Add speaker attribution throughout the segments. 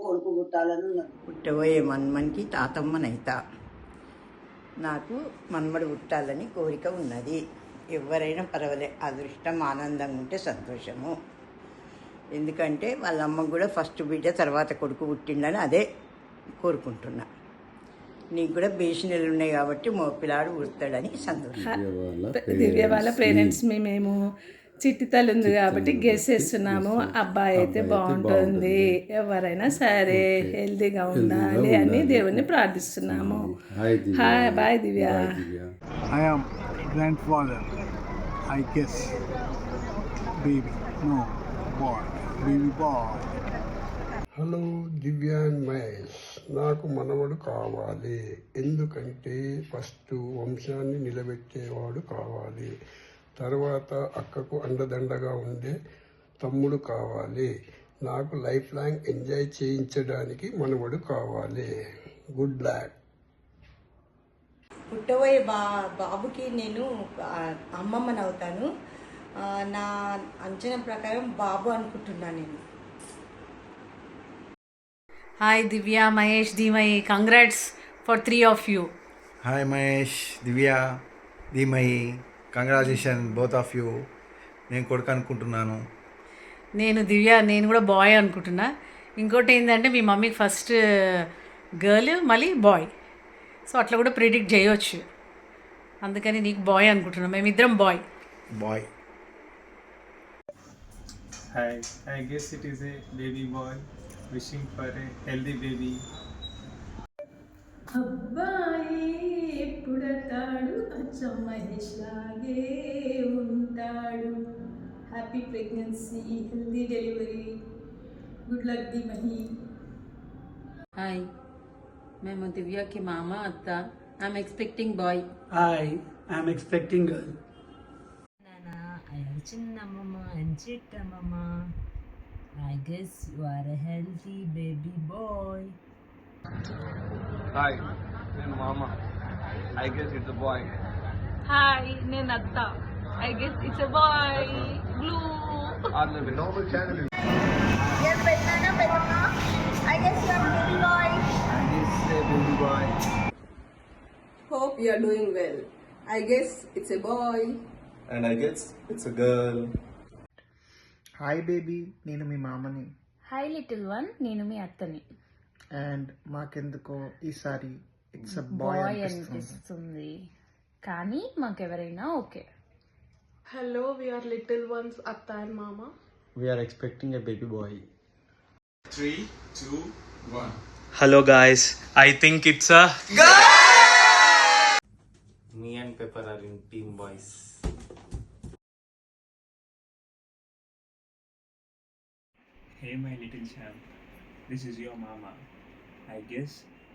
Speaker 1: కొడుకు పుట్టాలని ఉన్నది.
Speaker 2: పుట్టబోయే మన్మనికి తాతమ్మనైతా. నాకు మన్మడు పుట్టాలని కోరిక ఉన్నది. ఎవరైనా పర్వాలే, అదృష్టం ఆనందంగా ఉంటే సంతోషము. ఎందుకంటే వాళ్ళ అమ్మకు కూడా ఫస్ట్ బిడ్డ తర్వాత కొడుకు పుట్టిండని అదే కోరుకుంటున్నా. నీకు కూడా బేసినలు ఉన్నాయి కాబట్టి మో పిల్లాడు పుడతాడని సంతోషం.
Speaker 3: దివ్య వాళ్ళ పేరెంట్స్ మేము చిట్టి తల్లి ఉంది కాబట్టి గెస్ చేస్తున్నాము. అబ్బాయి అయితే బాగుంటుంది, ఎవరైనా సరే హెల్తీగా ఉండాలి అని దేవుణ్ణి ప్రార్థిస్తున్నాము. Hi boy Divya.
Speaker 4: I am grandfather. I guess baby. No, boy. Baby boy.
Speaker 5: Hello Divya and Mahesh, నాకు మనవడు కావాలి. ఎందుకంటే ఫస్ట్ వంశాన్ని నిలబెట్టేవాడు కావాలి, తర్వాత అక్కకు అండదండగా ఉండే తమ్ముడు కావాలి, నాకు లైఫ్ లాంగ్ ఎంజాయ్ చేయించడానికి మనవడు కావాలి. Good luck.
Speaker 2: పుట్టబోయే బాబుకి నేను అమ్మమ్మని అవుతాను. నా అంచనా ప్రకారం బాబు అనుకుంటున్నాను నేను.
Speaker 6: Hi Divya, Mahesh, Dhimai, congrats for 3 of you.
Speaker 7: Hi Mahesh, Divya, Dhimai, congratulations both of you. నేను కొడుకు అనుకుంటున్నాను.
Speaker 6: నేను కూడా బాయ్ అనుకుంటున్నా. ఇంకోటి ఏంటంటే మీ మమ్మీకి ఫస్ట్ గర్ల్ మళ్ళీ బాయ్, సో అట్లా కూడా ప్రిడిక్ట్ చేయవచ్చు. అందుకని నీకు బాయ్ అనుకుంటున్నాం, మేమిద్దరం bye.
Speaker 8: Hi, I guess it is a baby boy. Wishing for a healthy baby.
Speaker 3: అబ్బాయి ఎప్పుడతాడు అచ్చం మహేష్ లాగే ఉంటాడు. Happy pregnancy, healthy delivery, good luck Dheemahi.
Speaker 9: Hi, మేము దివ్యకి మామ అత్త. I'm expecting boy.
Speaker 10: Hi, I'm expecting girl.
Speaker 11: Chinnamma and Chittamma. I guess you are a healthy baby boy.
Speaker 12: Hi, నేను మామ. I guess it's a boy.
Speaker 13: Hi, నేను అత్త. I guess it's a boy. Blue.
Speaker 12: On the normal channel.
Speaker 14: Yes, Bednana. I guess you are a baby boy.
Speaker 12: I guess a baby boy.
Speaker 15: Hope you are doing well. I guess it's a boy.
Speaker 16: And I guess it's a girl.
Speaker 17: Hi baby, నేను మీ మామని.
Speaker 18: Hi little one, నేను మీ అత్తని.
Speaker 17: And మాకెందుకో ఈసారి it's a boy
Speaker 18: అనిపిస్తుంది, కానీ మాకెవరైనా okay.
Speaker 13: Hello, we are little ones అత్త and మామ.
Speaker 16: We are expecting a baby boy.
Speaker 19: 3, 2, 1.
Speaker 20: Hello guys, I think it's a
Speaker 16: girl.
Speaker 20: Me and Pepper are in team boys.
Speaker 8: Hey my little champ, this is your mama. I guess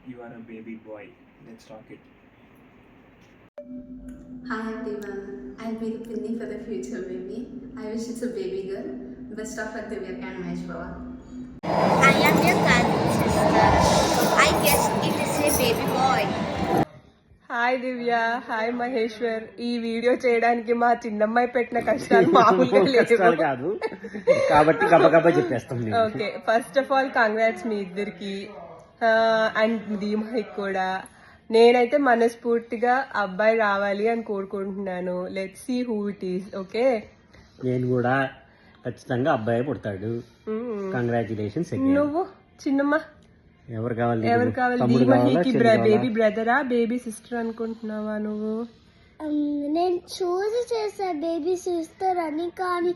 Speaker 8: you are a baby boy. Let's talk it.
Speaker 21: Hi everyone, I'll be the pinny for the future baby. I wish it's a baby girl. Best of luck Divya and Mahesh Baba.
Speaker 14: I am your cousin sister. I guess it is a baby boy.
Speaker 22: Hi Divya, hi Maheshwar. ఈ video చేయడానికి మా చిన్నమ్మాయి పెట్టిన కష్టాలు మామూలుగా లేదు
Speaker 23: కాదు కాబట్టి గబగబా చెప్పేస్తాం.
Speaker 22: Okay, first of all congrats మీ ఇద్దరికి అండ్ ధీమహికి కూడా. నేనైతే మనస్ఫూర్తిగా అబ్బాయి రావాలి అని కోరుకుంటున్నాను. Let's see who it is. Okay,
Speaker 23: నేను కూడా ఖచ్చితంగా అబ్బాయి పుడతాడు. కంగ్రాచులేషన్స్.
Speaker 22: నువ్వు చిన్నమ్మ
Speaker 23: ఎవరు కావాలి?
Speaker 22: ధీమహికి బేబీ బ్రదరా బేబీ సిస్టర్ అనుకుంటున్నావా నువ్వు?
Speaker 14: నేను చూసి చేసా బేబీ సిస్టర్ అని, కానీ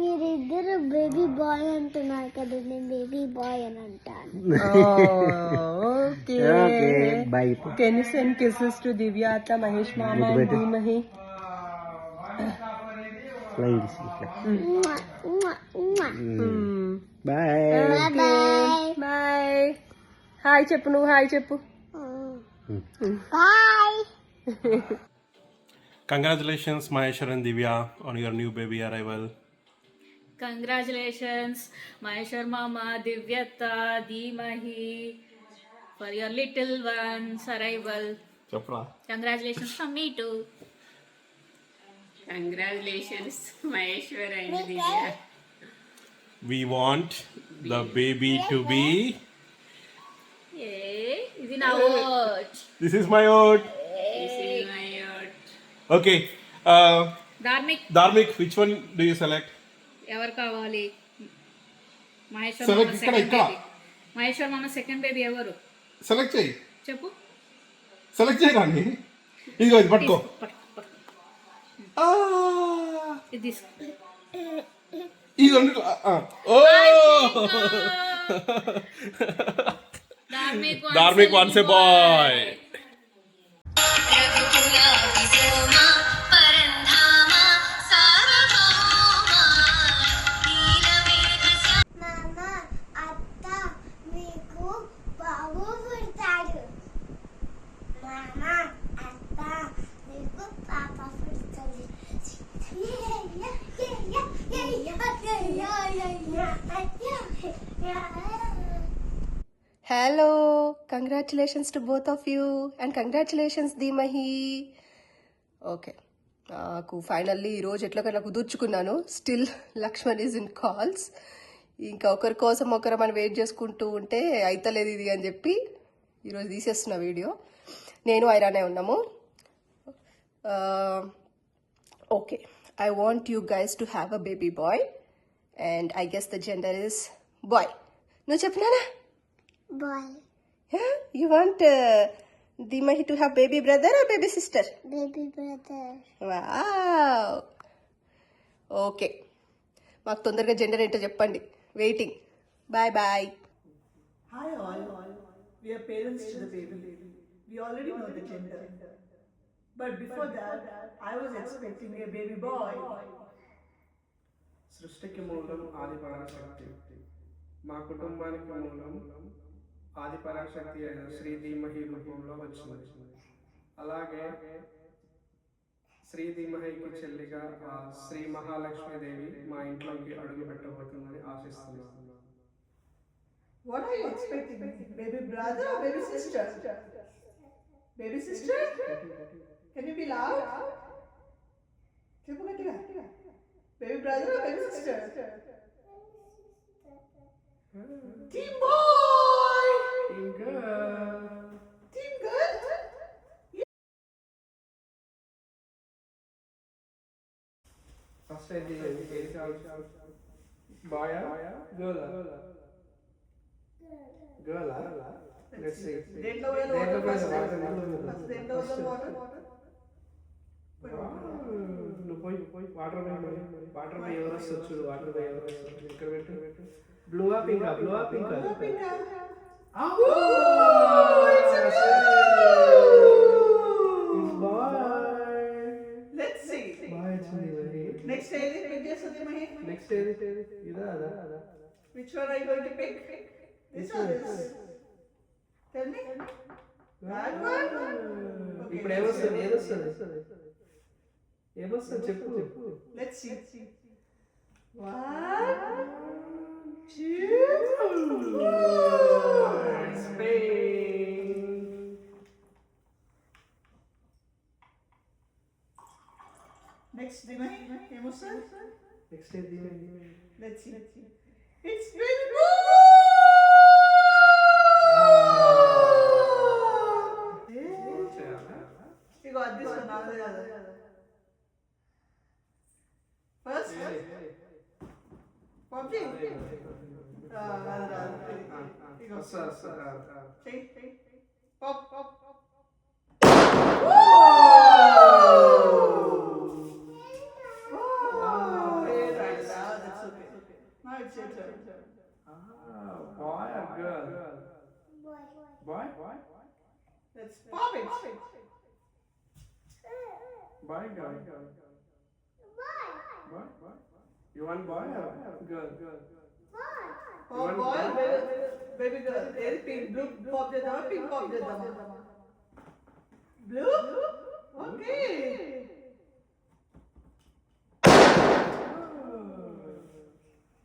Speaker 14: మీరు ఇద్దరు బేబీ బాయ్ అంటున్నారు కదా, నేను బేబీ బాయ్ అని అంటాను.
Speaker 22: Okay, can you send kisses to Divya అత్త, మహేష్ మామ అండ్ ధీమహి. బాయ్. హాయ్ చెప్పు, నువ్వు హాయ్ చెప్పు.
Speaker 14: Bye.
Speaker 24: Congratulations Maheshwar and Divya on your new baby arrival.
Speaker 6: Congratulations Maheshwar mama, Divyatta, Dhimahi for your little one's arrival. Congratulations from me too.
Speaker 25: Congratulations Maheshwar and Divya.
Speaker 24: We want the baby to be
Speaker 11: ఇది నా vote.
Speaker 24: This is my vote. Okay. Dharmik, which one do you select?
Speaker 6: ఎవరు కావాలి? Maheshwar
Speaker 24: Select
Speaker 6: మామ
Speaker 24: ఇక్కడ,
Speaker 6: second
Speaker 24: ఇక్కడ.
Speaker 6: Baby. Maheshwar మామ second baby ఎవరు?
Speaker 24: Select చేయి.
Speaker 6: చెప్పు.
Speaker 24: Select చేయి రాని. ఇదిగో ఇది పట్టుకో.
Speaker 6: ఇది తీసుకో.
Speaker 24: ఇది రెండు. ఓ! Dharmik wants a boy.
Speaker 14: మామ అత్త మీకు బాబు పుడతాడు. మామ అత్త మీకు పాప పుడుతుంది.
Speaker 22: Hello, congratulations to both of you and congratulations Dheemahi. Okay, నాకు ఫైనల్లీ ఈరోజు ఎట్లకైనా కుదుర్చుకున్నాను. Still Lakshman is in calls. ఇంకా ఒకరి కోసం ఒకరు మనం వెయిట్ చేసుకుంటూ ఉంటే అయితలేదు ఇది అని చెప్పి ఈరోజు తీసేస్తున్న వీడియో. నేను ఐరానే ఉన్నాము. Okay, I want you guys to have a baby boy and I guess the gender is boy. నువ్వు చెప్పినానా?
Speaker 14: Boy.
Speaker 22: You want Dimahi to have baby brother or baby sister?
Speaker 14: Baby brother.
Speaker 22: Wow. Okay. మాకు తొందరగా gender ఏంటో చెప్పండి. Waiting. Boy boy.
Speaker 10: Hi all. We are parents to the baby. We already know the gender. But before that, I was expecting a baby boy.
Speaker 17: సృష్టికి మూలం ఆది పరాశక్తి. మా కుటుంబానికి మూలం ఆది పరాశక్తి అయిన శ్రీ ధీమహి రూపంలో వచ్చింది. అలాగే శ్రీ ధీమహికి చెల్లిగా ఆ శ్రీ మహాలక్ష్మీదేవి మా ఇంట్లోకి అడుగు పెట్టబోతుందని ఆశిస్తున్నాను.
Speaker 10: What are you expecting? Baby brother or baby sister? Baby sister? Can you be loud? చెప్పు గట్టిగా. Baby brother or baby sister? Team boy!
Speaker 17: Team girl!
Speaker 10: Team girl?
Speaker 17: First అయితే ఏది కావాలి? బాయా గర్లా? గర్లా? Let's see.
Speaker 10: దేంట్లో పోయాలి వాటర్?
Speaker 17: నువ్వు పోయి వాటర్ పై ఎవరు వస్తారు చూడు. వాటర్ పై ఎవరు వస్తారు ఇక్కడ పెట్టు. బ్లూ ఆ పింక్? బ్లూ ఆ పింక్?
Speaker 10: Let's see. Next ఏది పిక్ చేస్తుంది మహి?
Speaker 17: నెక్స్ట్ ఏది? ఇదా అదా?
Speaker 10: Which one are you going to pick? This or this? Tell me. That one? Okay.
Speaker 17: ఇప్పుడు ఏమొస్తుంది? ఏమొస్తుంది చెప్పు.
Speaker 10: Let's see. 1, 2,
Speaker 17: Spain.
Speaker 10: Next, Dimahi. Emotion.
Speaker 17: Next day,
Speaker 10: Let's see. It's baby boy. You got this one. First. Poppy. Pop.
Speaker 17: Boy or girl? Boy?
Speaker 10: Let's pop it.
Speaker 17: Boy, girl? Boy? You want boy or girl?
Speaker 10: Oh, boy, baby girl. Pink, blue pop చేద్దామా? Pink pop చేద్దామా? Blue? Okay.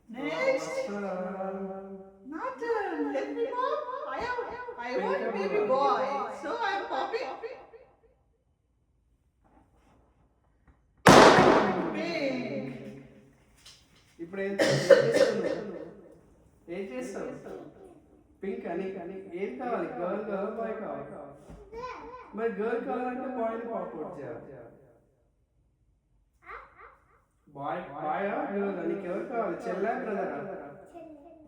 Speaker 10: Next. Not turn. Let me pop. I want baby boy. So I'm popping. Pink.
Speaker 17: ఇప్పుడు ఏం చేస్తావు? Pink అని ఏం కావాలి? Girl కావాలి, bye కావాలి? మరి గర్ల్ కావాలంటే బాయ్ని పాపౌట్ చేయాలి. బాయ్ గర్ల్ నీకు ఎవరు కావాలి? చెల్లా బ్రదరా?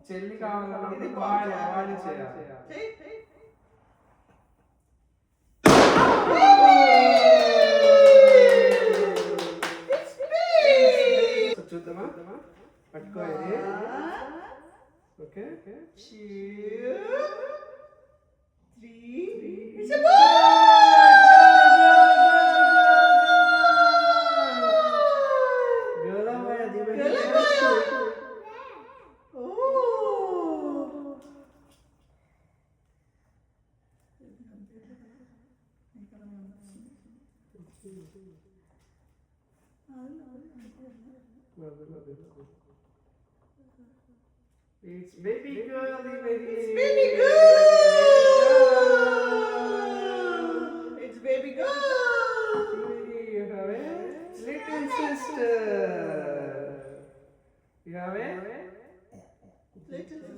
Speaker 17: చెల్లి కావాలన్నప్పుడు బాయ్ని చేయాలి. చూద్దామా? పట్టుకో ఇది. Okay,
Speaker 10: 2, 3. It's a
Speaker 17: It's baby girl,
Speaker 10: It's baby girl. It's baby girl.
Speaker 17: You have a little sister. You have a
Speaker 10: Little sister.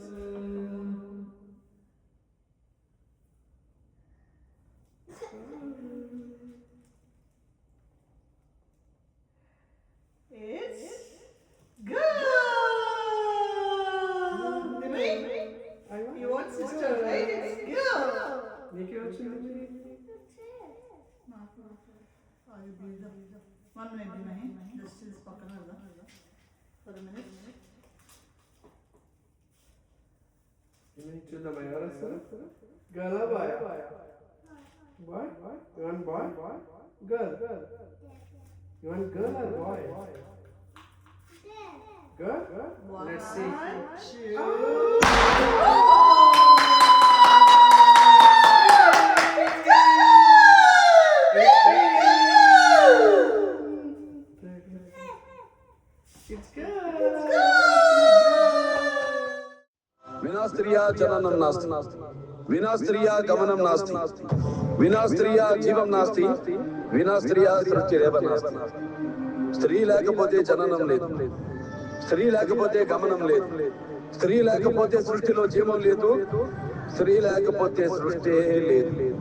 Speaker 10: It's girl. You want sister, right? It's girl.
Speaker 17: నీకే వచ్చింది.
Speaker 10: One minute, Mahi. Just this pakana for a minute.
Speaker 17: చూద్దామా ఎవరు వస్తారు? Girl boy? Boy? You want boy? Girl? You want girl or boy? Girl? Let's see.
Speaker 10: 1, 2.
Speaker 1: विना स्त्रिया जननं नास्ति, विना स्त्रिया गमनं नास्ति, विना स्त्रिया जीवं नास्ति, विना स्त्रिया सृष्टिरेव नास्ति. स्त्री లేకపోతే జననం లేదు, స్త్రీ లేకపోతే గమనం లేదు, స్త్రీ లేకపోతే సృష్టిలో జీవం లేదు, స్త్రీ లేకపోతే సృష్టి లేదు.